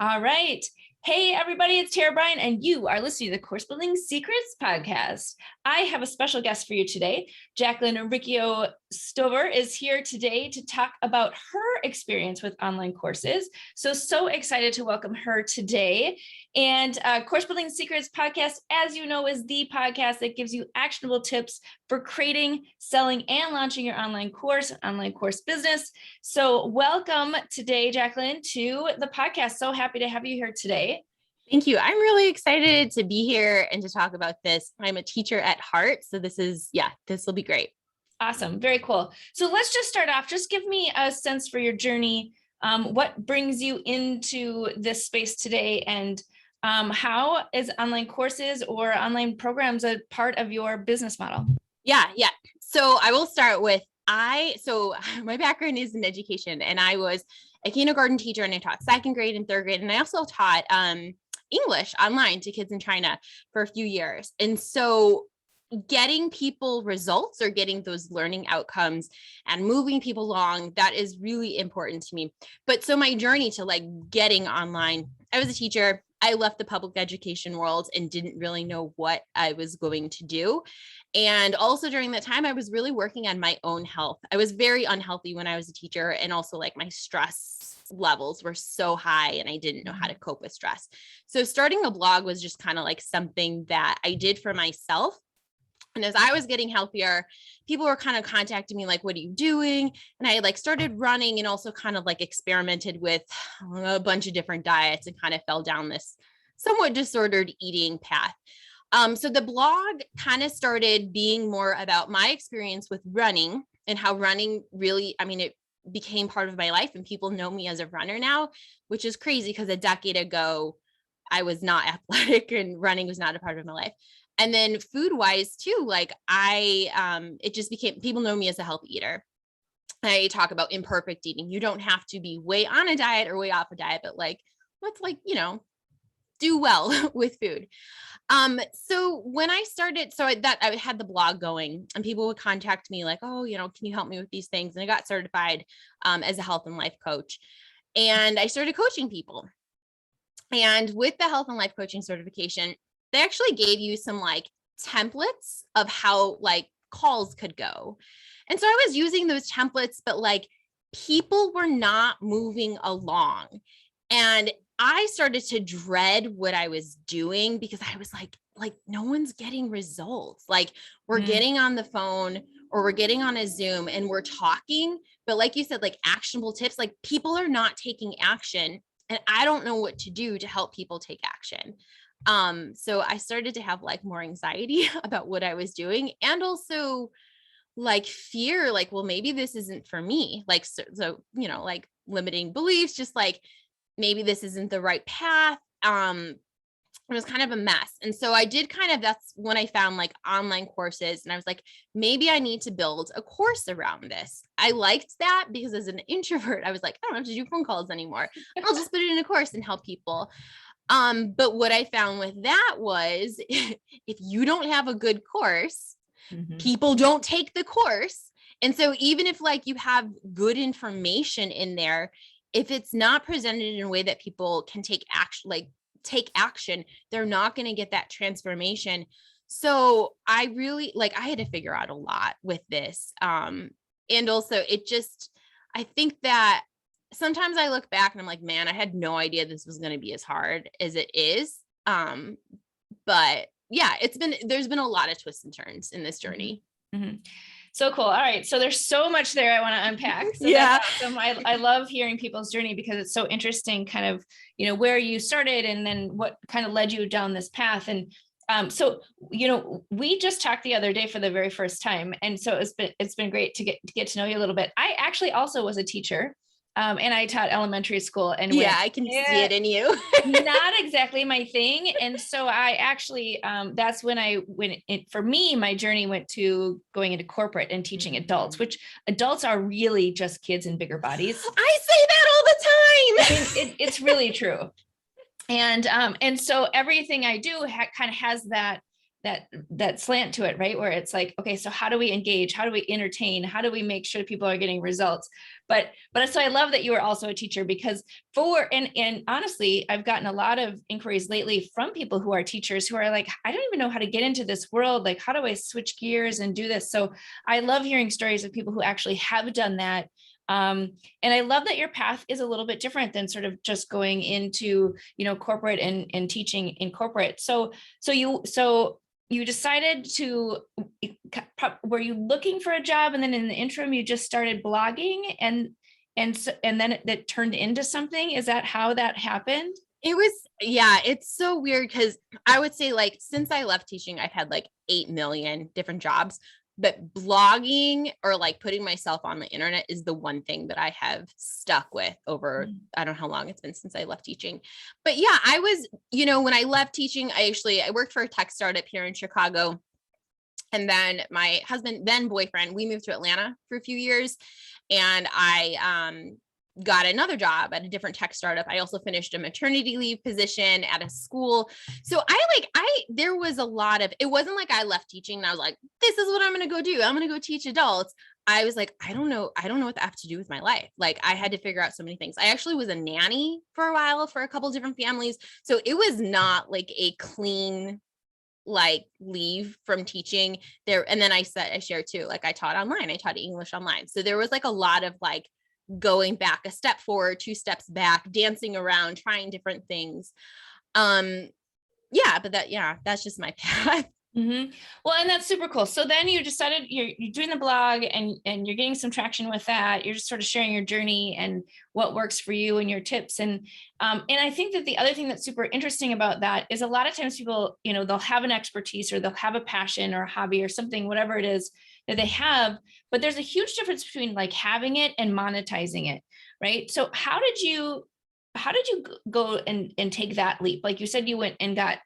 All right. Hey, everybody, it's Tara Bryan, and you are listening to the Course Building Secrets podcast. I have a special guest for you today. Jaclyn Ricchio Stover is here today to talk about her experience with online courses. So excited to welcome her today. And Course Building Secrets podcast, as you know, is the podcast that gives you actionable tips for creating, selling, and launching your online course business. So welcome today, Jaclyn, to the podcast. So happy to have you here today. Thank you. I'm really excited to be here and to talk about this. I'm a teacher at heart. So this will be great. Awesome. Very cool. So let's just start off. Just give me a sense for your journey. What brings you into this space today, and how is online courses or online programs a part of your business model? Yeah. So I will start with, my background is in education, and I was a kindergarten teacher, and I taught second grade and third grade. And I also taught English online to kids in China for a few years. And so getting people results or getting those learning outcomes and moving people along, that is really important to me. But so my journey to getting online, I was a teacher. I left the public education world and didn't really know what I was going to do. And also during that time, I was really working on my own health. I was very unhealthy when I was a teacher. And also my stress levels were so high and I didn't know how to cope with stress. So starting a blog was just kind of something that I did for myself. And as I was getting healthier, people were kind of contacting me what are you doing? And I started running and also kind of experimented with a bunch of different diets and kind of fell down this somewhat disordered eating path. So the blog kind of started being more about my experience with running and how running really, it became part of my life, and people know me as a runner now, which is crazy because a decade ago, I was not athletic and running was not a part of my life. And then food wise too, it just became, people know me as a healthy eater. I talk about imperfect eating. You don't have to be way on a diet or way off a diet, but let's do well with food. So when I started, I had the blog going and people would contact me can you help me with these things? And I got certified as a health and life coach, and I started coaching people. And with the health and life coaching certification, they actually gave you some templates of how calls could go. And so I was using those templates, but people were not moving along. And I started to dread what I was doing because I was no one's getting results. We're getting on the phone or we're getting on a Zoom and we're talking, but like you said, actionable tips, people are not taking action, and I don't know what to do to help people take action. So I started to have more anxiety about what I was doing, and also fear, well, maybe this isn't for me. Limiting beliefs, just maybe this isn't the right path. It was kind of a mess. And so I did that's when I found online courses, and I was maybe I need to build a course around this. I liked that because as an introvert, I was I don't have to do phone calls anymore. I'll just put it in a course and help people. But what I found with that was if you don't have a good course, people don't take the course. And so even if you have good information in there, if it's not presented in a way that people can take action, they're not going to get that transformation. So I really I had to figure out a lot with this. And also I think that sometimes I look back and I'm man, I had no idea this was going to be as hard as it is. But yeah, there's been a lot of twists and turns in this journey. Mm-hmm. So cool. All right. So there's so much there I want to unpack. So yeah. That's awesome. I love hearing people's journey because it's so interesting kind of, where you started and then what kind of led you down this path. And so, we just talked the other day for the very first time. And so it's been great to get to know you a little bit. I actually also was a teacher. And I taught elementary school, and I can see it in you. Not exactly my thing. And so I actually, that's when for me, my journey went to going into corporate and teaching adults, which adults are really just kids in bigger bodies. I say that all the time. It's really true. And so everything I do kind of has that that slant to it, right? Where it's like, okay, so how do we engage? How do we entertain? How do we make sure people are getting results? But so I love that you are also a teacher, because and honestly, I've gotten a lot of inquiries lately from people who are teachers who are like, I don't even know how to get into this world. Like, how do I switch gears and do this? So I love hearing stories of people who actually have done that. And I love that your path is a little bit different than sort of just going into, corporate and teaching in corporate. So you decided to, were you looking for a job, and then in the interim you just started blogging, and then it turned into something? Is that how that happened? It was, yeah, it's so weird because I would say, like, since I left teaching, I've had like 8 million different jobs, but blogging or like putting myself on the internet is the one thing that I have stuck with over, I don't know how long it's been since I left teaching. But yeah, I was, when I left teaching, I worked for a tech startup here in Chicago. And then my husband, then boyfriend, we moved to Atlanta for a few years, and I got another job at a different tech startup. I also finished a maternity leave position at a school. So there was a lot of, it wasn't like I left teaching and I was like, this is what I'm going to go do. I'm going to go teach adults. I was like, I don't know what I have to do with my life. Like, I had to figure out so many things. I actually was a nanny for a while for a couple different families. So it was not like a clean like leave from teaching there. And then I shared too, like, I taught online, I taught English online. So there was like a lot of like going back a step forward, 2 steps back, dancing around, trying different things. But that's just my path. Mm-hmm. Well, and that's super cool. So then you decided you're doing the blog, and you're getting some traction with that. You're just sort of sharing your journey and what works for you and your tips. And I think that the other thing that's super interesting about that is a lot of times people, they'll have an expertise, or they'll have a passion or a hobby or something, whatever it is that they have, but there's a huge difference between like having it and monetizing it, right? So how did you go and take that leap? Like you said, you went and got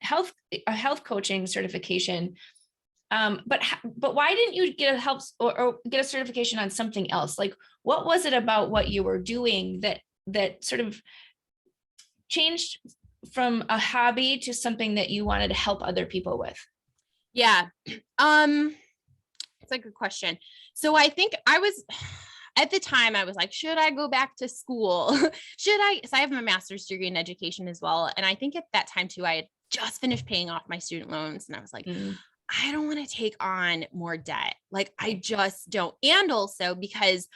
a health coaching certification. But why didn't you get a help or get a certification on something else? Like, what was it about what you were doing that sort of changed from a hobby to something that you wanted to help other people with? Yeah. It's a good question. So I think at the time I was like, should I go back to school? So I have my master's degree in education as well. And I think at that time too, I had just finished paying off my student loans, and I was like, I don't want to take on more debt. Like, I just don't. And also because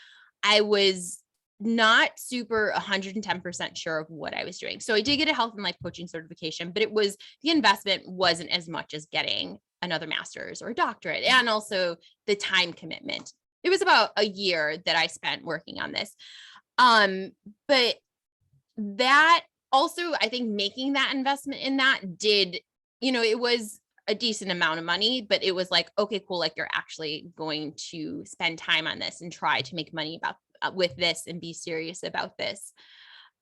I was not super 110% sure of what I was doing. So I did get a health and life coaching certification, but the investment wasn't as much as getting another master's or a doctorate, and also the time commitment. It was about a year that I spent working on this. But that also, I think making that investment in that did, it was a decent amount of money, but it was like, okay, cool. Like, you're actually going to spend time on this and try to make money with this and be serious about this.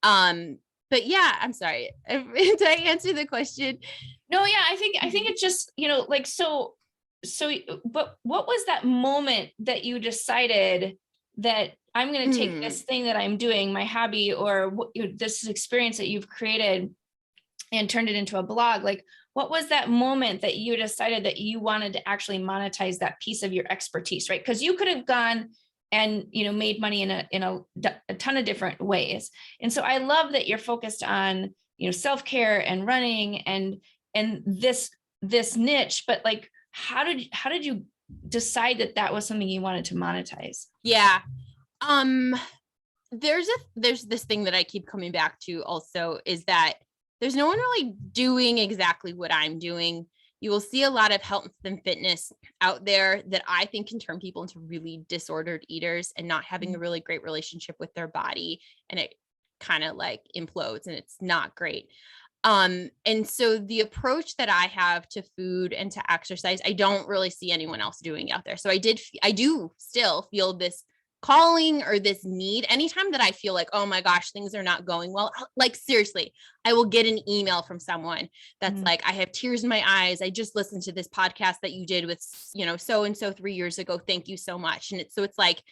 But yeah, I'm sorry. Did I answer the question? No, yeah, I think it's just, like, but what was that moment that you decided that I'm going to take this thing that I'm doing, my hobby, or this experience that you've created, and turned it into a blog? Like, what was that moment that you decided that you wanted to actually monetize that piece of your expertise, right? Because you could have gone and, made money in a ton of different ways. And so I love that you're focused on, self-care and running and this niche, but like, how did you decide that was something you wanted to monetize? Yeah. There's this thing that I keep coming back to also, is that there's no one really doing exactly what I'm doing. You will see a lot of health and fitness out there that I think can turn people into really disordered eaters and not having a really great relationship with their body. And it kind of like implodes, and it's not great. And so the approach that I have to food and to exercise, I don't really see anyone else doing out there. So I do still feel this calling or this need. Anytime that I feel like, oh my gosh, things are not going well, like, seriously, I will get an email from someone that's like, I have tears in my eyes. I just listened to this podcast that you did with, so-and-so 3 years ago. Thank you so much. And it's like,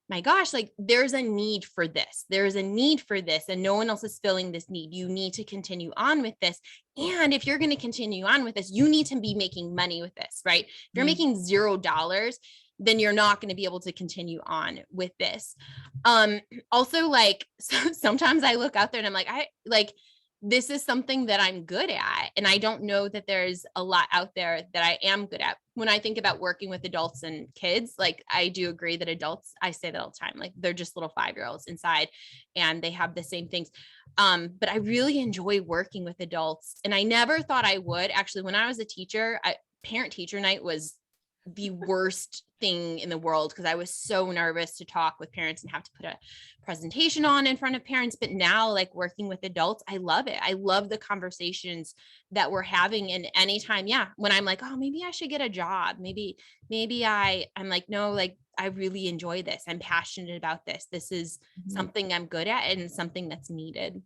my gosh, like there's a need for this. There's a need for this, and no one else is filling this need. You need to continue on with this. And if you're going to continue on with this, you need to be making money with this, right? If you're making $0, then you're not going to be able to continue on with this. Also, like, sometimes I look out there and I'm like, this is something that I'm good at. And I don't know that there's a lot out there that I am good at. When I think about working with adults and kids, like I do agree that adults, I say that all the time, like they're just little 5-year-olds inside and they have the same things. But I really enjoy working with adults, and I never thought I would. Actually, when I was a teacher, parent teacher night was the worst thing in the world because I was so nervous to talk with parents and have to put a presentation on in front of parents. But now, like working with adults, I love it. I love the conversations that we're having. And anytime, when I'm like, oh, maybe I should get a job. Maybe I'm like, no, like I really enjoy this. I'm passionate about this. This is something I'm good at and something that's needed.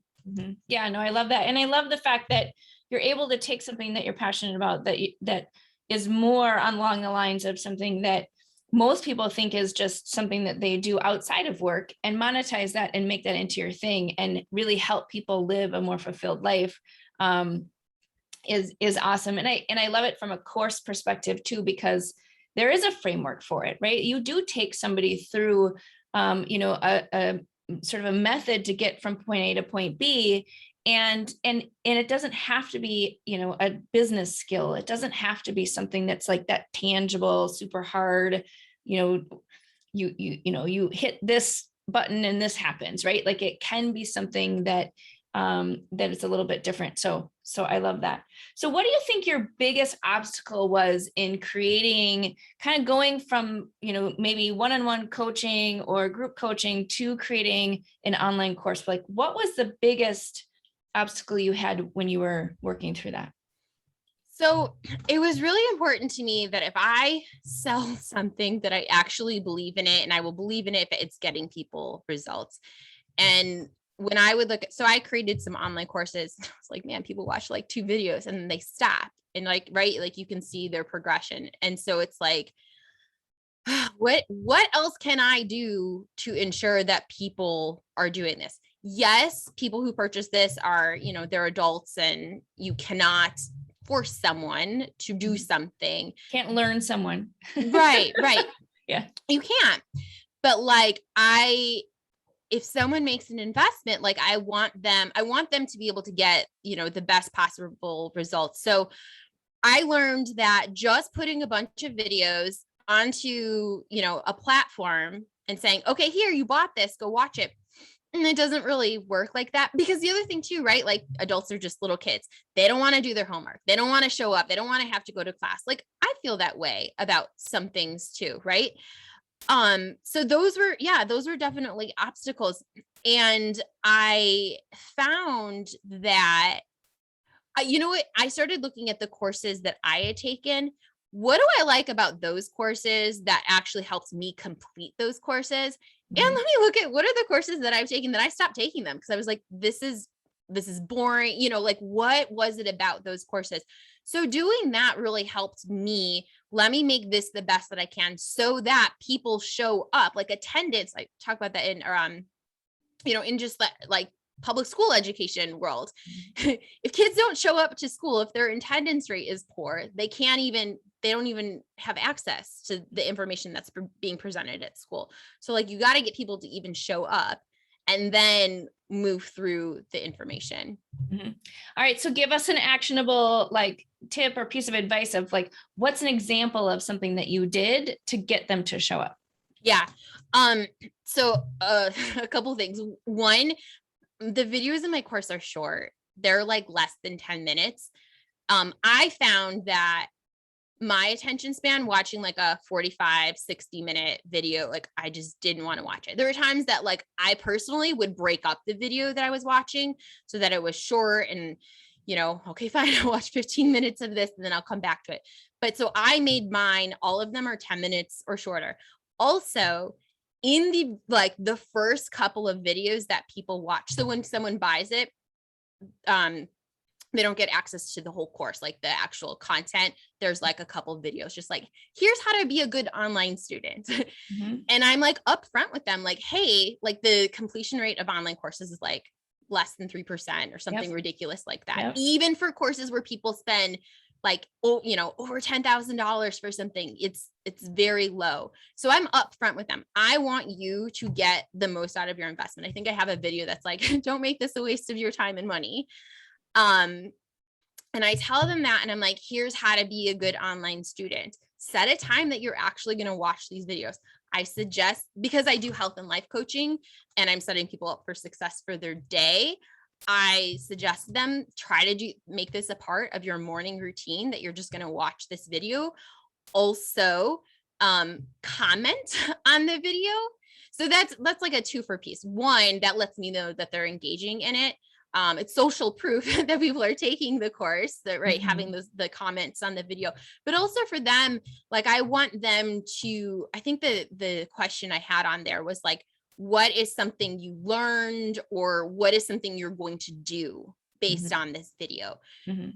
Yeah, no, I love that. And I love the fact that you're able to take something that you're passionate about that is more along the lines of something that most people think is just something that they do outside of work, and monetize that and make that into your thing and really help people live a more fulfilled life is awesome. And I love it from a course perspective too, because there is a framework for it, right? You do take somebody through a sort of a method to get from point A to point B. And it doesn't have to be, a business skill. It doesn't have to be something that's like that tangible, super hard, you hit this button and this happens, right? Like it can be something that it's a little bit different. So I love that. So what do you think your biggest obstacle was in creating, kind of going from, maybe one-on-one coaching or group coaching to creating an online course? Like, what was the biggest obstacle you had when you were working through that? So it was really important to me that if I sell something, that I actually believe in it, and I will believe in it if it's getting people results. And when I would look at, so I created some online courses. I was like, man, people watch like 2 videos and then they stop, and like, right. Like you can see their progression. And so it's like, what else can I do to ensure that people are doing this? Yes, people who purchase this are, they're adults, and you cannot force someone to do something. Can't learn someone. Right. Yeah. You can't. But like, if someone makes an investment, like I want them to be able to get, the best possible results. So I learned that just putting a bunch of videos onto, a platform and saying, okay, here, you bought this, go watch it. And it doesn't really work like that, because the other thing too, right? Like adults are just little kids. They don't want to do their homework. They don't want to show up. They don't want to have to go to class. Like I feel that way about some things too. Right. So those were definitely obstacles. And I found that, I started looking at the courses that I had taken. What do I like about those courses that actually helped me complete those courses? And let me look at what are the courses that I've taken that I stopped taking them because I was like, this is boring. Like what was it about those courses? So doing that really helped me. Let me make this the best that I can so that people show up, like attendance. I talk about that in, in just like public school education world. If kids don't show up to school, if their attendance rate is poor, they don't even have access to the information that's being presented at school. So like, you got to get people to even show up and then move through the information. Mm-hmm. All right. So give us an actionable like tip or piece of advice of like, what's an example of something that you did to get them to show up? Yeah. So a couple things. One, the videos in my course are short. They're like less than 10 minutes. I found that my attention span watching like a 45, 60-minute video, like I just didn't want to watch it. There were times that like I personally would break up the video that I was watching so that it was short and, okay, fine, I'll watch 15 minutes of this and then I'll come back to it. But so I made mine, all of them are 10 minutes or shorter. Also, in the first couple of videos that people watch, so when someone buys it, they don't get access to the whole course, like the actual content. There's like a couple of videos, just like, here's how to be a good online student. Mm-hmm. And I'm like upfront with them, like, hey, like the completion rate of online courses is like less than 3% or something ridiculous like that. Even for courses where people spend like, oh, you know, over $10,000 for something, it's very low. So I'm upfront with them. I want you to get the most out of your investment. I think I have a video that's like, don't make this a waste of your time and money. And I tell them that, and I'm like, here's how to be a good online student. Set a time that you're actually going to watch these videos. I suggest, because I do health and life coaching and I'm setting people up for success for their day, I suggest them try to make this a part of your morning routine, that you're just going to watch this video. Also, comment on the video. So that's like a 2-for piece. One, that lets me know that they're engaging in it. It's social proof that people are taking the course, that right, having the comments on the video, but also for them, like I want them to, I think the question I had on there was like, what is something you learned, or what is something you're going to do based on this video?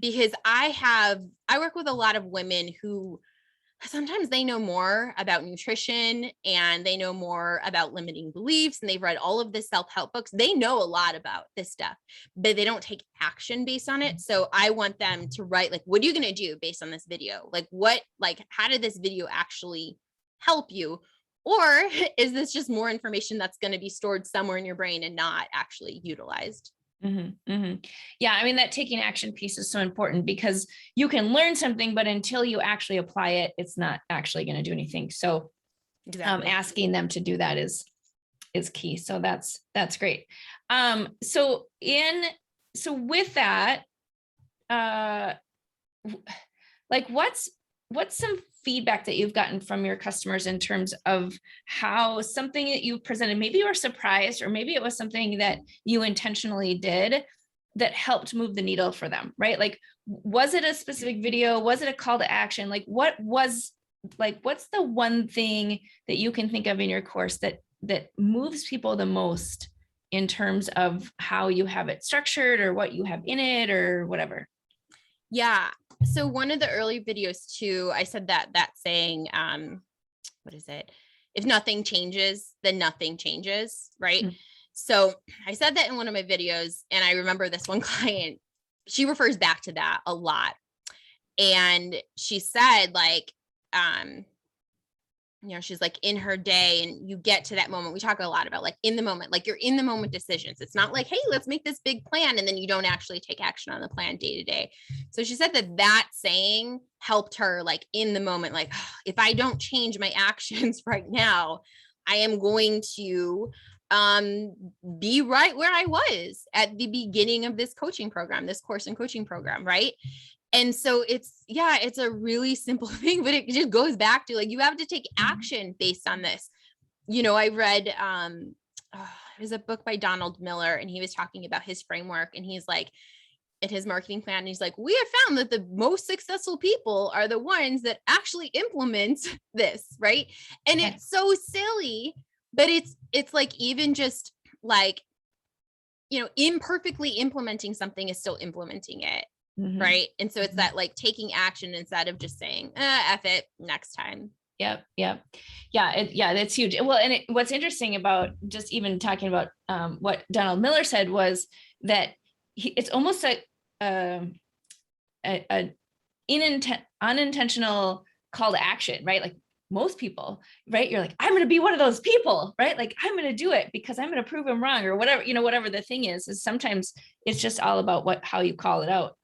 Because I work with a lot of women who sometimes they know more about nutrition and they know more about limiting beliefs, and they've read all of the self-help books. They know a lot about this stuff, but they don't take action based on it. So I want them to write, like, what are you going to do based on this video? Like, how did this video actually help you? Or is this just more information that's going to be stored somewhere in your brain and not actually utilized? Yeah. I mean, that taking action piece is so important, because you can learn something, but until you actually apply it, it's not actually going to do anything. So asking them to do that is key. So that's great. So with that, like what's some feedback that you've gotten from your customers in terms of how something that you presented, maybe you were surprised, or maybe it was something that you intentionally did that helped move the needle for them, right? Like, was it a specific video? Was it a call to action? Like, what's the one thing that you can think of in your course that moves people the most in terms of how you have it structured, or what you have in it, or whatever? Yeah. So one of the early videos too, I said that saying, what is it? If nothing changes, then nothing changes. Right. So I said that in one of my videos, and I remember this one client, she refers back to that a lot. And she said, like, you know, she's like, in her day, and you get to that moment. We talk a lot about like in the moment, like you're in the moment decisions. It's not like, hey, let's make this big plan, and then you don't actually take action on the plan day to day. So she said that saying helped her, like in the moment, like, oh, if I don't change my actions right now, I am going to be right where I was at the beginning of this coaching program, this course and coaching program. Right. And so it's a really simple thing, but it just goes back to like, you have to take action based on this. You know, I read, it was a book by Donald Miller, and he was talking about his framework, and he's like, in his marketing plan, he's like, we have found that the most successful people are the ones that actually implement this. Right. And it's so silly, but it's like, even just like, you know, imperfectly implementing something is still implementing it. Right. And so it's that like taking action instead of just saying, F it, next time. Yep. Yeah, that's huge. Well, and what's interesting about just even talking about what Donald Miller said was that it's almost like an unintentional call to action, right? Like most people, right? You're like, I'm going to be one of those people, right? Like I'm going to do it because I'm going to prove them wrong, or whatever, you know, whatever the thing is sometimes it's just all about how you call it out.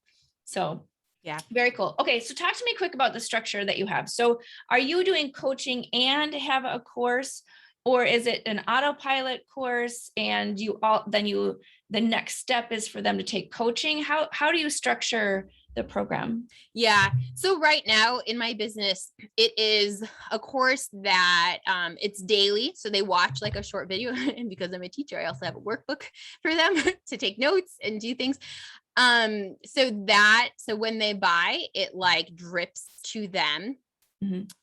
So yeah, very cool. Okay. So talk to me quick about the structure that you have. So are you doing coaching and have a course, or is it an autopilot course and the next step is for them to take coaching? How do you structure the program? Yeah. So right now in my business, it is a course that it's daily. So they watch like a short video, and because I'm a teacher, I also have a workbook for them to take notes and do things. So when they buy, it like drips to them.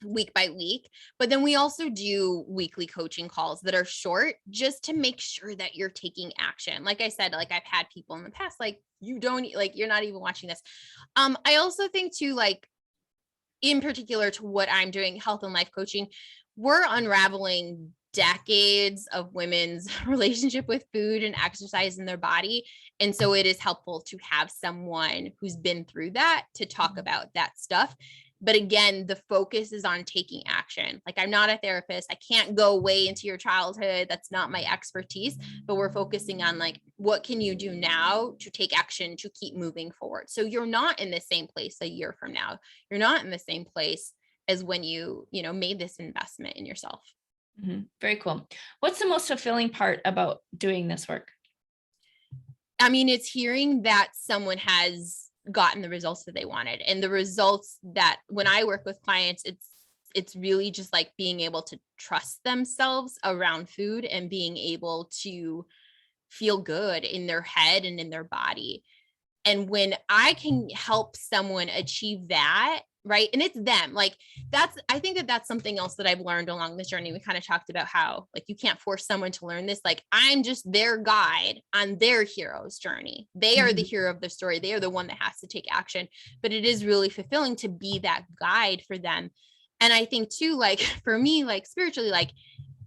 week by week. But then we also do weekly coaching calls that are short, just to make sure that you're taking action. Like I said, like I've had people in the past, like, you don't, like, you're not even watching this. I also think too, like, in particular to what I'm doing, health and life coaching, we're unraveling decades of women's relationship with food and exercise in their body. And so it is helpful to have someone who's been through that to talk about that stuff. But again, the focus is on taking action. Like, I'm not a therapist. I can't go way into your childhood. That's not my expertise, but we're focusing on, like, what can you do now to take action to keep moving forward? So you're not in the same place a year from now. You're not in the same place as when you made this investment in yourself. Very cool. What's the most fulfilling part about doing this work? I mean, it's hearing that someone has gotten the results that they wanted, and the results that, when I work with clients, it's really just like being able to trust themselves around food and being able to feel good in their head and in their body. And when I can help someone achieve that, right? And it's them, like, I think that that's something else that I've learned along this journey. We kind of talked about how, like, you can't force someone to learn this. Like, I'm just their guide on their hero's journey. They are the hero of the story. They are the one that has to take action, but it is really fulfilling to be that guide for them. And I think too, like, for me, like, spiritually, like,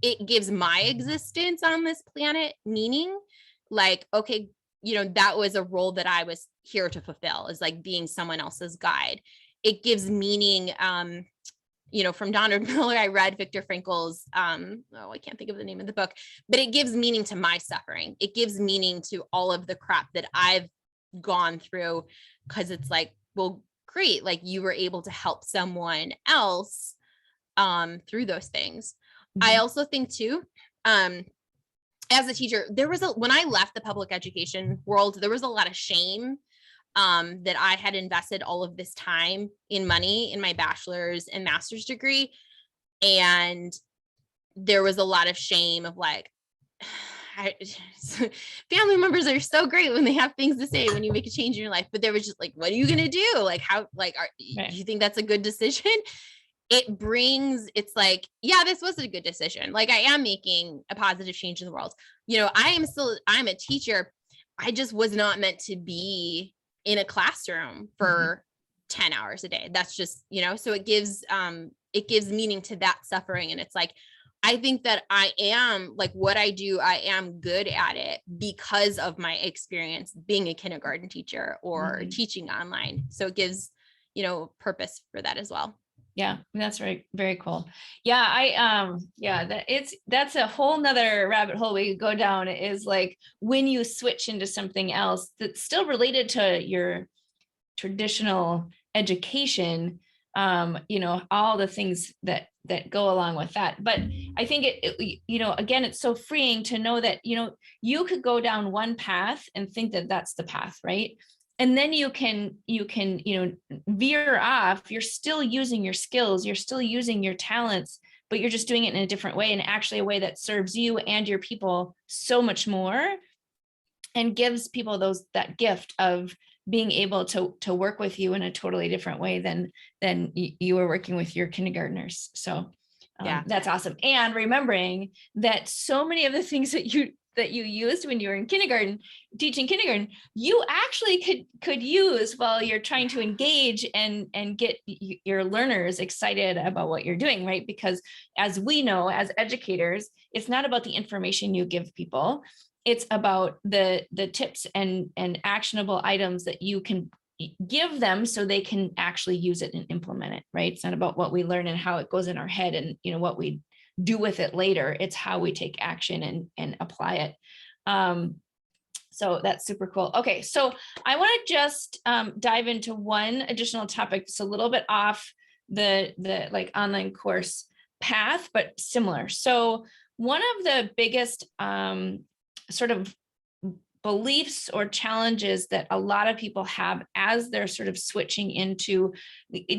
it gives my existence on this planet meaning. Like, okay, that was a role that I was here to fulfill, is like being someone else's guide. It gives meaning. From Donald Miller, I read Viktor Frankl's, I can't think of the name of the book, but it gives meaning to my suffering. It gives meaning to all of the crap that I've gone through, because it's like, well, great. Like, you were able to help someone else through those things. I also think too, as a teacher, when I left the public education world, there was a lot of shame that I had invested all of this time in money in my bachelor's and master's degree. And there was a lot of shame of, like, family members are so great when they have things to say when you make a change in your life, but there was just like, what are you going to do? Like, how, like, do you think that's a good decision? It's like, yeah, this was a good decision. Like, I am making a positive change in the world. I'm a teacher. I just was not meant to be in a classroom for 10 hours a day. That's just, so it gives meaning to that suffering. And it's like, I think that I am, like, what I do, I am good at it because of my experience being a kindergarten teacher or teaching online. So it gives, purpose for that as well. Yeah, that's very, very cool. Yeah, that's a whole nother rabbit hole we could go down, is like, when you switch into something else that's still related to your traditional education, all the things that go along with that. But I think again, it's so freeing to know that, you could go down one path and think that that's the path, right? And then you can veer off. You're still using your skills, you're still using your talents, but you're just doing it in a different way, and actually a way that serves you and your people so much more, and gives people that gift of being able to work with you in a totally different way than you were working with your kindergartners. So that's awesome. And remembering that so many of the things that you used when you were in kindergarten, teaching kindergarten, you actually could use while you're trying to engage and get your learners excited about what you're doing, right? Because as we know, as educators, it's not about the information you give people. It's about the tips and actionable items that you can give them so they can actually use it and implement it, right? It's not about what we learn and how it goes in our head and what we do with it later. It's how we take action and apply it. So that's super cool. Okay, so I want to just dive into one additional topic. It's a little bit off the like online course path, but similar. So one of the biggest sort of beliefs or challenges that a lot of people have as they're sort of switching into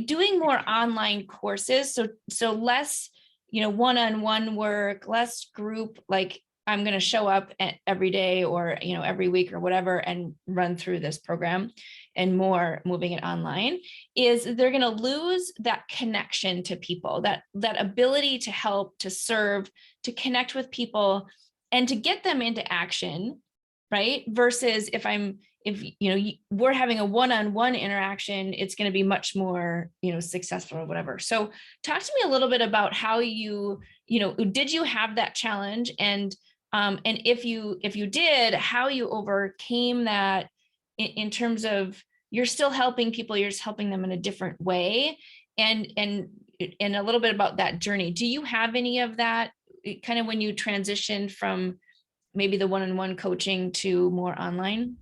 doing more online courses, so less one-on-one work, less group, like I'm going to show up every day or, every week or whatever, and run through this program, and more moving it online, is they're going to lose that connection to people, that ability to help, to serve, to connect with people, and to get them into action, right? Versus if we're having a one-on-one interaction, it's going to be much more, successful or whatever. So talk to me a little bit about how did you have that challenge? And if you did, how you overcame that in terms of you're still helping people, you're just helping them in a different way, and a little bit about that journey. Do you have any of that kind of when you transitioned from maybe the one-on-one coaching to more online?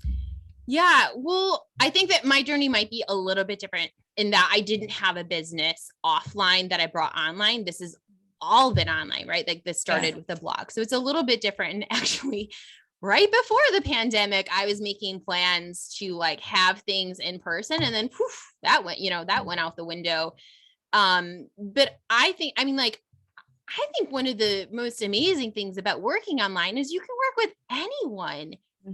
Yeah, well, I think that my journey might be a little bit different in that I didn't have a business offline that I brought online. This is all been online, right? Like this started with the blog. So it's a little bit different. And actually, right before the pandemic, I was making plans to like have things in person, and then poof, that went out the window. But I think one of the most amazing things about working online is you can work with anyone,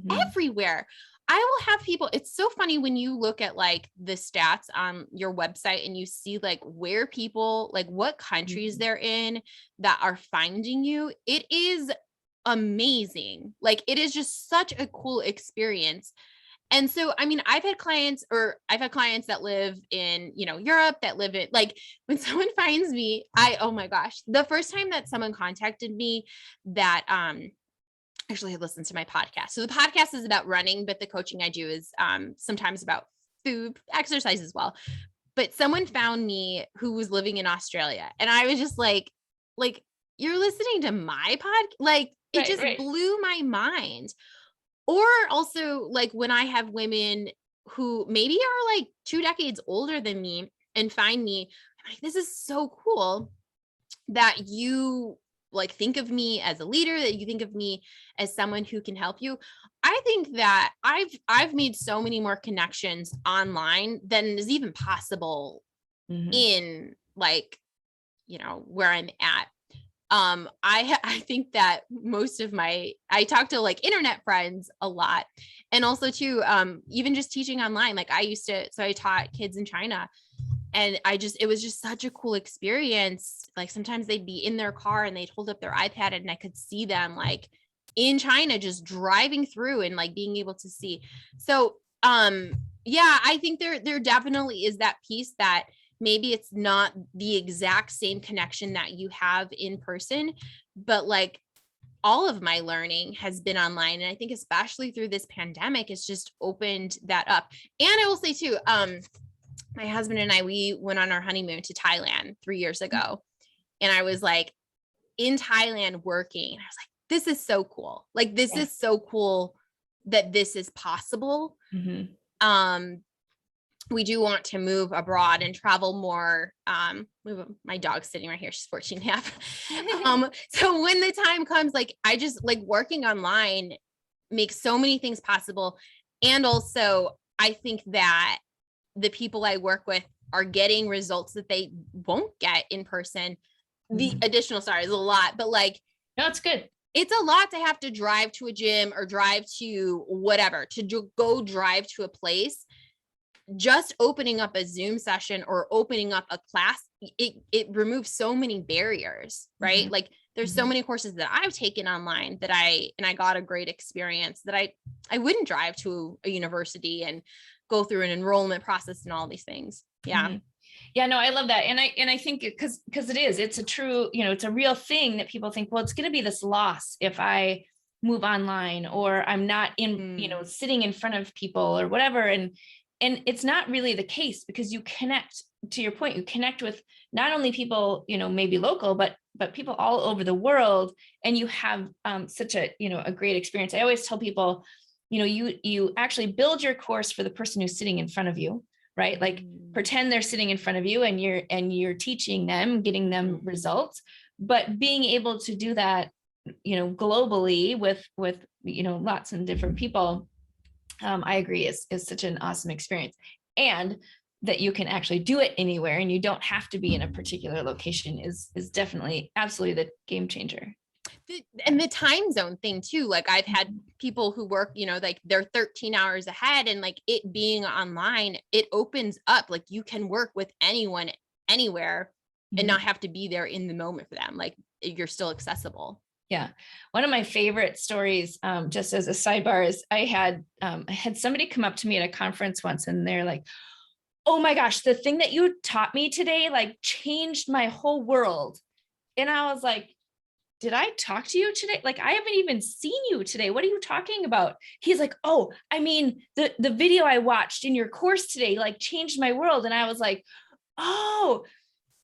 everywhere. I will have people, it's so funny when you look at like the stats on your website and you see like where people, like what countries they're in that are finding you. It is amazing. Like it is just such a cool experience. And so, I mean, I've had clients that live in, Europe, that live in, like when someone finds me, oh my gosh, the first time that someone contacted me that, actually had listened to my podcast. So the podcast is about running, but the coaching I do is sometimes about food, exercise as well. But someone found me who was living in Australia, and I was just like, you're listening to my podcast? Like it just blew my mind. Or also like when I have women who maybe are like 2 decades older than me and find me, I'm like, this is so cool that you like think of me as a leader, that you think of me as someone who can help you. I think that I've made so many more connections online than is even possible in like, where I'm at. I think that most of I talk to like internet friends a lot, and also too, even just teaching online. Like I taught kids in China, and it was just such a cool experience. Like sometimes they'd be in their car and they'd hold up their iPad and I could see them like in China, just driving through and like being able to see. So, yeah, I think there definitely is that piece that maybe it's not the exact same connection that you have in person, but like all of my learning has been online. And I think especially through this pandemic, it's just opened that up. And I will say too, my husband and we went on our honeymoon to Thailand 3 years ago. And I was like in Thailand working. And I was like, this is so cool. Like, this is so cool that this is possible. We do want to move abroad and travel more. My dog's sitting right here. She's 14 and a half. So when the time comes, like, I just like working online makes so many things possible. And also I think that the people I work with are getting results that they won't get in person. The additional, sorry, is a lot, but like, no, it's good. It's a lot to have to drive to a gym or drive to whatever, to go drive to a place. Just opening up a Zoom session or opening up a class, it removes so many barriers, right? Like there's so many courses that I've taken online that I got a great experience that I wouldn't drive to a university and go through an enrollment process and all these things. Yeah. Yeah, no, I love that. And I think because it's a true, it's a real thing that people think, well, it's going to be this loss if I move online or I'm not in, sitting in front of people or whatever. And it's not really the case, because you connect, to your point, you connect with not only people, maybe local, but people all over the world. And you have such a, a great experience. I always tell people, you actually build your course for the person who's sitting in front of you, right? Like pretend they're sitting in front of you and you're teaching them, getting them results, but being able to do that, globally with, lots of different people. I agree is such an awesome experience, and that you can actually do it anywhere and you don't have to be in a particular location is definitely absolutely the game changer. And the time zone thing too. Like I've had people who work, like they're 13 hours ahead, and like it being online, it opens up, like you can work with anyone, anywhere, and not have to be there in the moment for them. Like you're still accessible. Yeah. One of my favorite stories, just as a sidebar, is I had somebody come up to me at a conference once, and they're like, oh my gosh, the thing that you taught me today, like changed my whole world. And I was like, did I talk to you today? Like, I haven't even seen you today. What are you talking about? He's like, oh, I mean, the video I watched in your course today, like changed my world. And I was like, oh,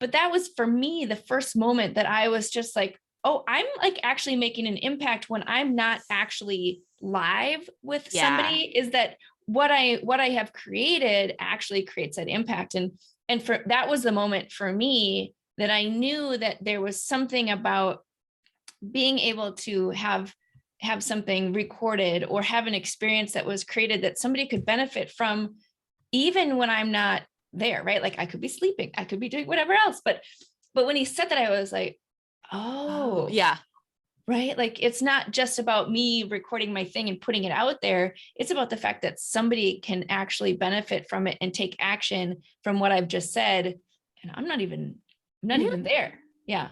but that was for me, the first moment that I was just like, oh, I'm like actually making an impact when I'm not actually live with somebody, is that what I have created actually creates that impact. And for that was the moment for me that I knew that there was something about being able to have something recorded or have an experience that was created that somebody could benefit from, even when I'm not there, right? Like I could be sleeping, I could be doing whatever else. But when he said that, I was like, oh yeah. Right. Like it's not just about me recording my thing and putting it out there. It's about the fact that somebody can actually benefit from it and take action from what I've just said. And I'm not even there. Yeah.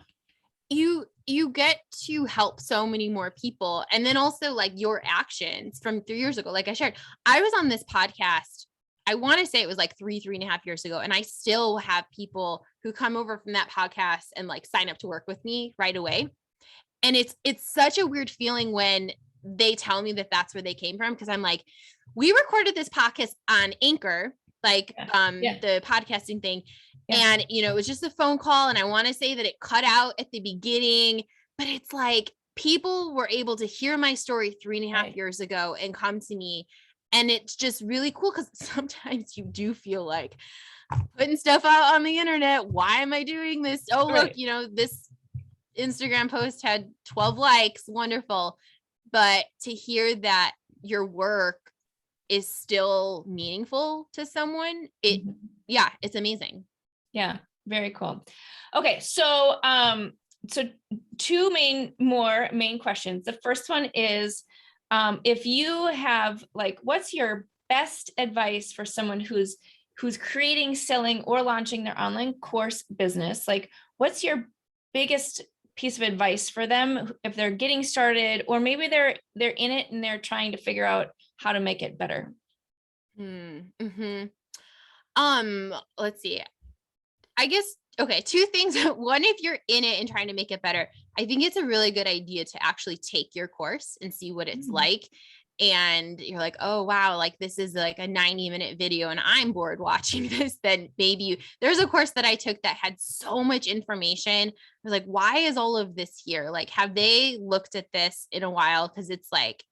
You get to help so many more people. And then also like your actions from 3 years ago, like I shared, I was on this podcast, I want to say it was like 3.5 years ago. And I still have people who come over from that podcast and like sign up to work with me right away. And it's such a weird feeling when they tell me that that's where they came from. Cause I'm like, we recorded this podcast on Anchor, like the podcasting thing. Yeah. And, it was just a phone call. And I want to say that it cut out at the beginning, but it's like people were able to hear my story 3.5 years ago and come to me. And it's just really cool because sometimes you do feel like putting stuff out on the internet. Why am I doing this? Oh, look, this Instagram post had 12 likes. Wonderful. But to hear that your work is still meaningful to someone, it's amazing. Yeah. Very cool. Okay. So, so two main questions. The first one is, if you have like, what's your best advice for someone who's creating, selling, or launching their online course business? Like, what's your biggest piece of advice for them if they're getting started, or maybe they're in it and they're trying to figure out how to make it better? Let's see. I guess, okay, two things. One, if you're in it and trying to make it better, I think it's a really good idea to actually take your course and see what it's like. And you're like, oh, wow, like this is like a 90-minute video and I'm bored watching this. Then maybe there's a course that I took that had so much information. I was like, why is all of this here? Like, have they looked at this in a while? Because it's like,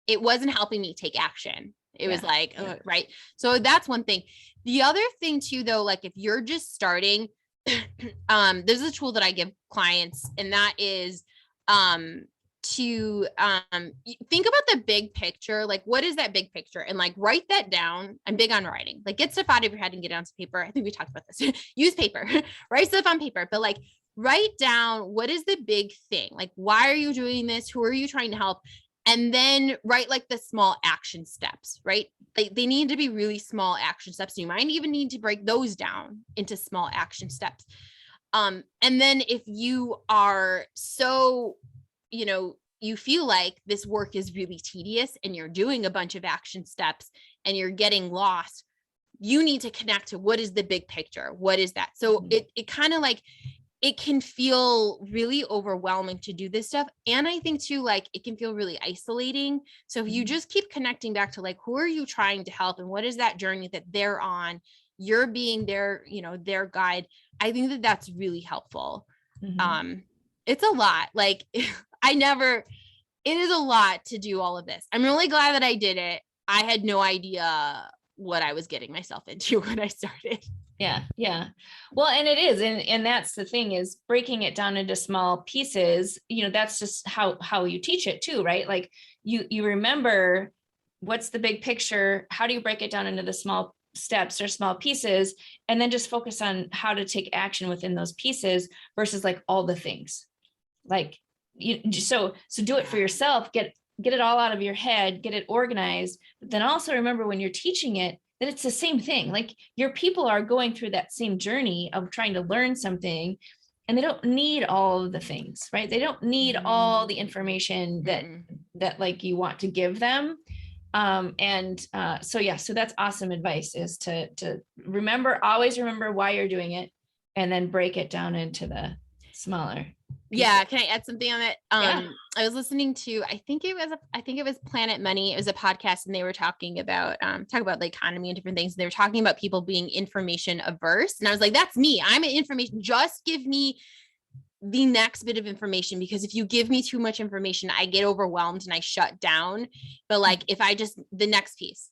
it wasn't helping me take action. It was like, right. So that's one thing. The other thing too, though, like if you're just starting, there's a tool that I give clients, and that is to think about the big picture. Like, what is that big picture? And like, write that down. I'm big on writing, like get stuff out of your head and get it onto paper. I think we talked about this. Use paper, write stuff on paper, but like write down what is the big thing? Like, why are you doing this? Who are you trying to help? And then write like the small action steps, right? They need to be really small action steps. You might even need to break those down into small action steps. And then if you are so, you feel like this work is really tedious and you're doing a bunch of action steps and you're getting lost, you need to connect to what is the big picture? What is that? So it kind of like, it can feel really overwhelming to do this stuff. And I think too, like it can feel really isolating. So if you just keep connecting back to like, who are you trying to help? And what is that journey that they're on? You're being their, their guide. I think that that's really helpful. It's a lot. Like it is a lot to do all of this. I'm really glad that I did it. I had no idea what I was getting myself into when I started. Yeah. Yeah. Well, and it is. And that's the thing, is breaking it down into small pieces. That's just how you teach it too, right? Like you remember what's the big picture, how do you break it down into the small steps or small pieces, and then just focus on how to take action within those pieces versus like all the things. Like so do it for yourself, get it all out of your head, get it organized, but then also remember when you're teaching it, that it's the same thing. Like your people are going through that same journey of trying to learn something, and they don't need all of the things, right? They don't need all the information that like you want to give them. So that's awesome advice, is to always remember why you're doing it, and then break it down into the smaller pieces. Yeah. Can I add something on it? I was listening to, I think it was Planet Money. It was a podcast, and they were talking about the economy and different things. They were talking about people being information averse. And I was like, that's me. I'm an information. Just give me the next bit of information, because if you give me too much information, I get overwhelmed and I shut down. But like, if I just the next piece,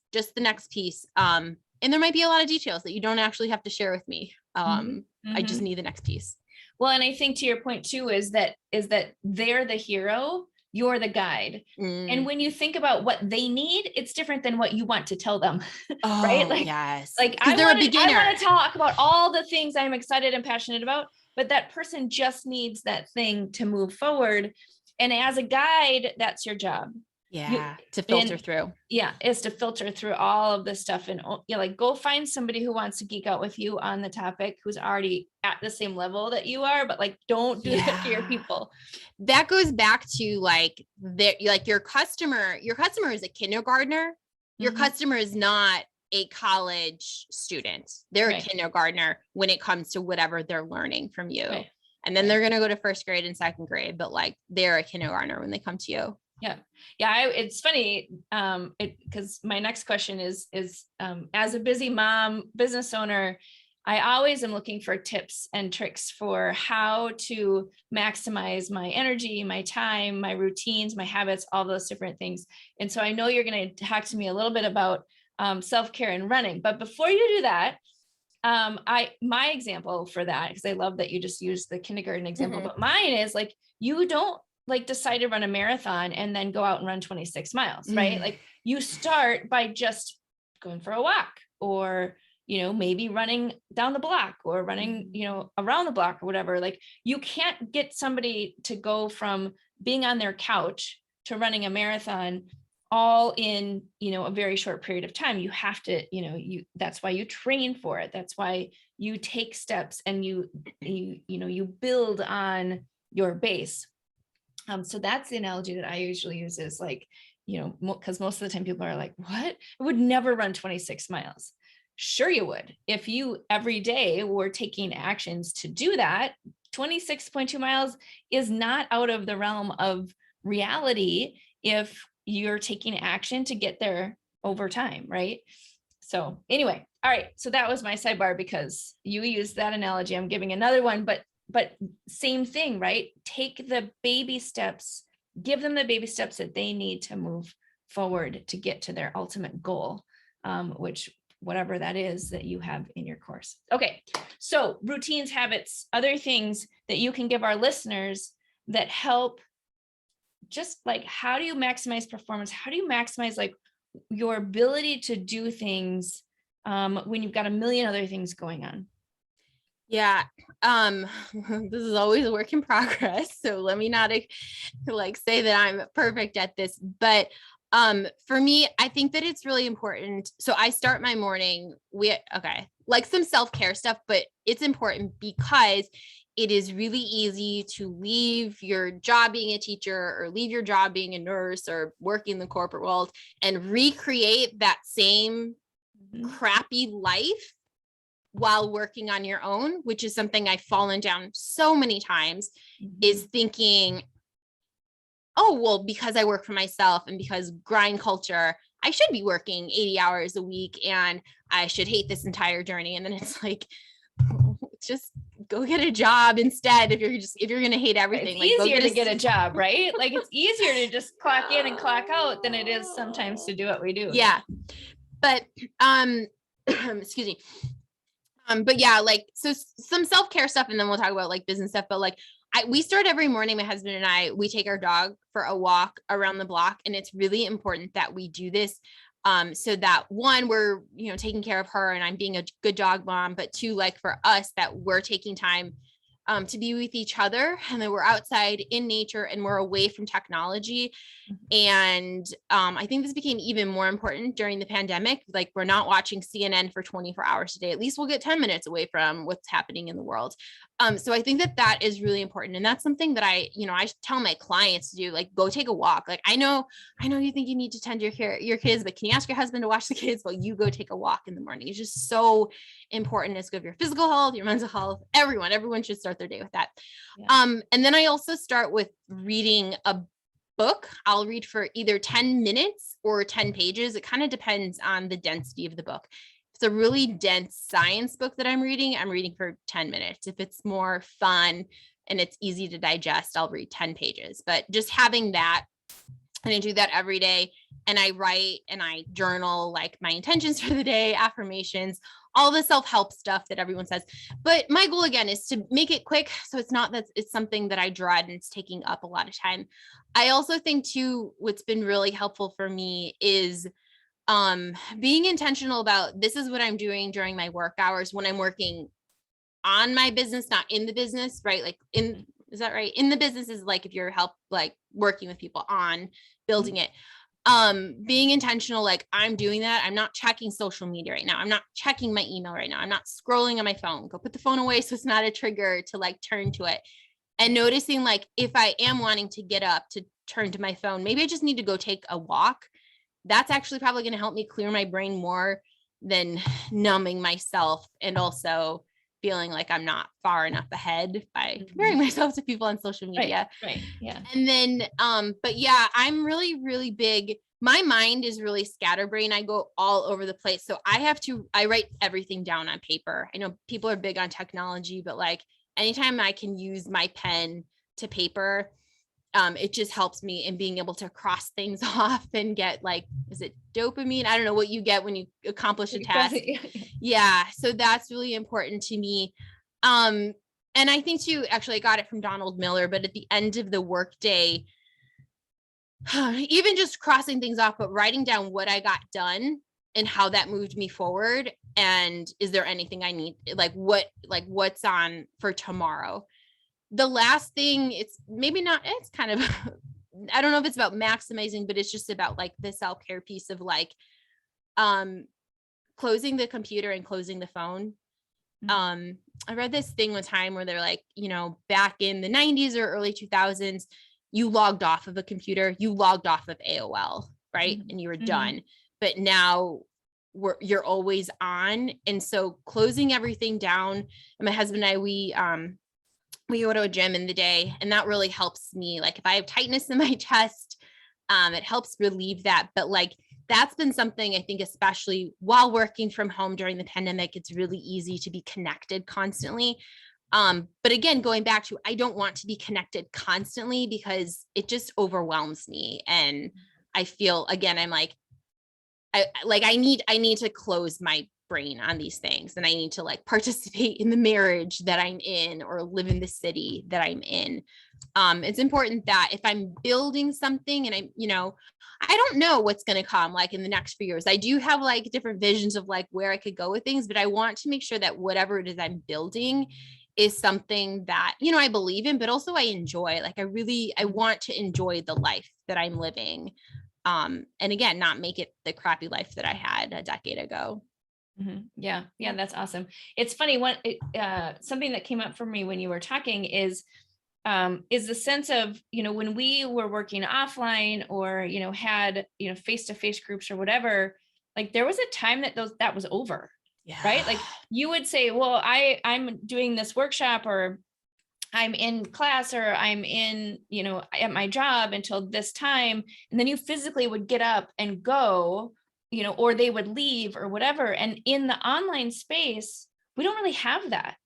and there might be a lot of details that you don't actually have to share with me. I just need the next piece. Well, and I think to your point too, is that they're the hero, you're the guide. And when you think about what they need, it's different than what you want to tell them. Right? Like, yes. Like I want to talk about all the things I'm excited and passionate about, but that person just needs that thing to move forward. And as a guide, that's your job. To filter through. Is to filter through all of this stuff, and like go find somebody who wants to geek out with you on the topic, who's already at the same level that you are, but like don't do that to your people. That goes back to like your customer is a kindergartner. Your customer is not a college student. They're a kindergartner when it comes to whatever they're learning from you. And then they're going to go to first grade and second grade, but like they're a kindergartner when they come to you. It's funny, because my next question is as a busy mom, business owner, I always am looking for tips and tricks for how to maximize my energy, my time, my routines, my habits, all those different things. And so I know you're going to talk to me a little bit about self-care and running, but before you do that, my example for that, because I love that you just used the kindergarten example, but mine is like, you don't like decide to run a marathon and then go out and run 26 miles, right? Like you start by just going for a walk, or, maybe running down the block, or running, around the block or whatever. Like you can't get somebody to go from being on their couch to running a marathon all in, a very short period of time. You have to, that's why you train for it. That's why you take steps, and you build on your base. So that's the analogy that I usually use, is like, because most of the time people are like, what? I would never run 26 miles. Sure you would. If you every day were taking actions to do that, 26.2 miles is not out of the realm of reality if you're taking action to get there over time, right? So anyway, all right. So that was my sidebar, because you used that analogy. I'm giving another one, but same thing, right? Take the baby steps, give them the baby steps that they need to move forward to get to their ultimate goal, which whatever that is that you have in your course. Okay. So routines, habits, other things that you can give our listeners that help, just like, how do you maximize performance? How do you maximize like your ability to do things when you've got a million other things going on? Yeah. This is always a work in progress. So let me not like say that I'm perfect at this, but for me, I think that it's really important. So I start my morning like some self-care stuff, but it's important because it is really easy to leave your job being a teacher, or leave your job being a nurse, or working in the corporate world, and recreate that same crappy life while working on your own, which is something I've fallen down so many times, is thinking, oh, well, because I work for myself and because grind culture, I should be working 80 hours a week and I should hate this entire journey. And then it's like, just go get a job instead. If you're going to hate everything, it's easier to get a job, right? Like it's easier to just clock in and clock out than it is sometimes to do what we do. Yeah. But, excuse me. But yeah, like, so some self-care stuff, and then we'll talk about like business stuff, but like we start every morning, my husband and I, we take our dog for a walk around the block. And it's really important that we do this so that one, we're, taking care of her and I'm being a good dog mom, but two, like for us, that we're taking time to be with each other, and then we're outside in nature and we're away from technology. And I think this became even more important during the pandemic. Like, we're not watching CNN for 24 hours a day. At least we'll get 10 minutes away from what's happening in the world. So I think that that is really important. And that's something that I tell my clients to do, like, go take a walk. Like, I know you think you need to tend your kids, but can you ask your husband to watch the kids while you go take a walk in the morning? It's just so important. It's good for your physical health, your mental health, everyone should start their day with that. Yeah. And then I also start with reading a book. I'll read for either 10 minutes or 10 pages. It kind of depends on the density of the book. If it's a really dense science book that I'm reading for 10 minutes. If it's more fun and it's easy to digest, I'll read 10 pages. But just having that, and I do that every day. And I write and I journal like my intentions for the day, affirmations, all the self-help stuff that everyone says. But my goal, again, is to make it quick. So it's not that it's something that I dread and it's taking up a lot of time. I also think too, what's been really helpful for me is being intentional about, this is what I'm doing during my work hours when I'm working on my business, not in the business, right? Like, is that right? In the business is like, if you're like working with people on building it, being intentional, like, I'm doing that. I'm not checking social media right now. I'm not checking my email right now. I'm not scrolling on my phone. Go put the phone away so it's not a trigger to like turn to it. And noticing, like, if I am wanting to get up to turn to my phone, maybe I just need to go take a walk. That's actually probably going to help me clear my brain more than numbing myself, and also feeling like I'm not far enough ahead by comparing myself to people on social media. Right. Yeah. And then, but yeah, I'm really, really big. My mind is really scatterbrained. I go all over the place. So I write everything down on paper. I know people are big on technology, but like, anytime I can use my pen to paper, it just helps me in being able to cross things off and get, like, is it dopamine? I don't know what you get when you accomplish a task. Yeah. So that's really important to me. And I think too, actually I got it from Donald Miller, but at the end of the workday, even just crossing things off, but writing down what I got done and how that moved me forward. And is there anything I need, what's on for tomorrow? The last thing, it's maybe not, it's kind of, I don't know if it's about maximizing, but it's just about like the self-care piece of like, closing the computer and closing the phone. I read this thing one time where they're like, back in the 90s or early 2000s, you logged off of a computer, you logged off of AOL, right? And you were done. But now you're always on. And so closing everything down, and my husband and I, we go to a gym in the day, and that really helps me. Like, if I have tightness in my chest, it helps relieve that. But like, that's been something I think, especially while working from home during the pandemic, it's really easy to be connected constantly. But again, going back to, I don't want to be connected constantly because it just overwhelms me. And I feel, again, I'm like, I need to close my brain on these things, and I need to like participate in the marriage that I'm in or live in the city that I'm in. It's important that if I'm building something and I don't know what's going to come like in the next few years. I do have like different visions of like where I could go with things, but I want to make sure that whatever it is I'm building is something that, I believe in, but also I enjoy. Like, I want to enjoy the life that I'm living. And again, not make it the crappy life that I had a decade ago. Yeah. That's awesome. It's funny, something that came up for me when you were talking is the sense of, when we were working offline or, had, face-to-face groups or whatever, like there was a time that was over. Yeah. Right. Like you would say, well, I'm doing this workshop, or I'm in class, or I'm in, at my job until this time. And then you physically would get up and go, or they would leave or whatever. And in the online space, we don't really have that.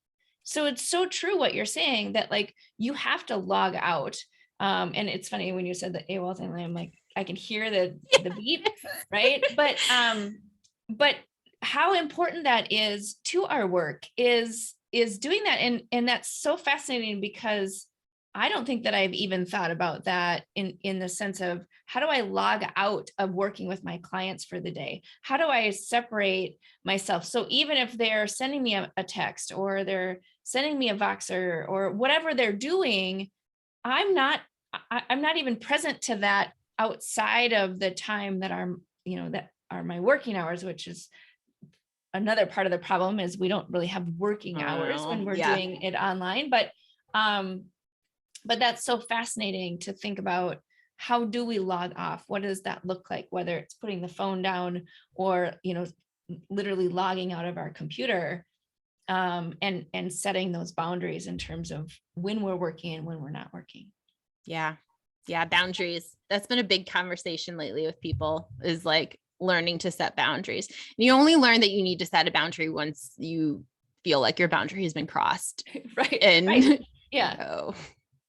So it's so true what you're saying, that like you have to log out. And it's funny when you said the AOL thing, I'm like, I can hear the beep, right? But how important that is to our work is doing that. And that's so fascinating, because I don't think that I've even thought about that in the sense of, how do I log out of working with my clients for the day? How do I separate myself? So even if they're sending me a text, or they're sending me a Voxer, or whatever they're doing, I'm not even present to that outside of the time that that are my working hours, which is another part of the problem, is we don't really have working hours when we're doing it online. But that's so fascinating to think about. How do we log off? What does that look like? Whether it's putting the phone down, or, literally logging out of our computer, and setting those boundaries in terms of when we're working and when we're not working. Yeah. Boundaries. That's been a big conversation lately with people, is like learning to set boundaries. You only learn that you need to set a boundary once you feel like your boundary has been crossed. Right. And right. Yeah. oh,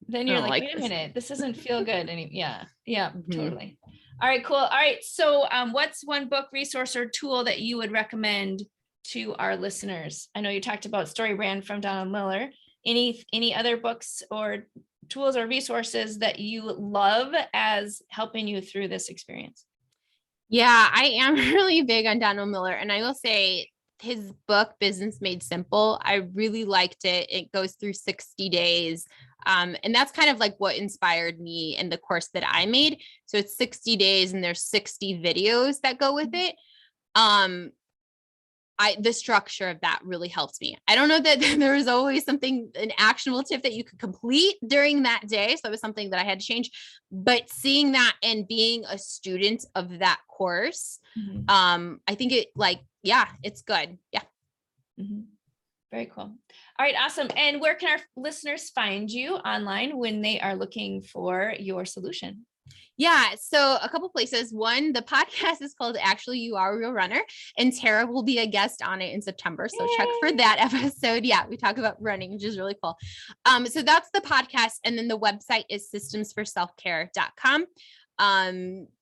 Then you're like, wait a minute, this doesn't feel good. Yeah. Mhm. Totally. All right, cool. All right. So what's one book, resource, or tool that you would recommend to our listeners? I know you talked about Story Brand from Donald Miller. Any other books or tools or resources that you love as helping you through this experience? Yeah, I am really big on Donald Miller. And I will say his book, Business Made Simple, I really liked it. It goes through 60 days. And that's kind of like what inspired me in the course that I made. So it's 60 days and there's 60 videos that go with it. The structure of that really helped me. I don't know that there was always an actionable tip that you could complete during that day. So it was something that I had to change, but seeing that and being a student of that course, I think it's good. Yeah. Mm-hmm. Very cool. All right, awesome. And where can our listeners find you online when they are looking for your solution? Yeah. So a couple places. One, the podcast is called Actually You Are a Real Runner, and Tara will be a guest on it in September. So check for that episode. Yeah. We talk about running, which is really cool. So that's the podcast. And then the website is systemsforselfcare.com.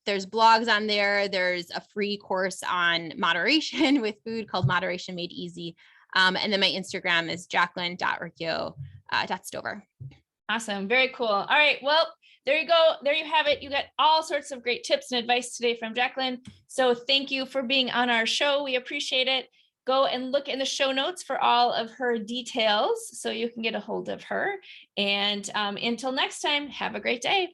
There's blogs on there. There's a free course on moderation with food called Moderation Made Easy. And then my Instagram is Jaclyn.Ricchio.Stover. Awesome. Very cool. All right. Well, there you go. There you have it. You got all sorts of great tips and advice today from Jaclyn. So thank you for being on our show. We appreciate it. Go and look in the show notes for all of her details so you can get a hold of her. And until next time, have a great day.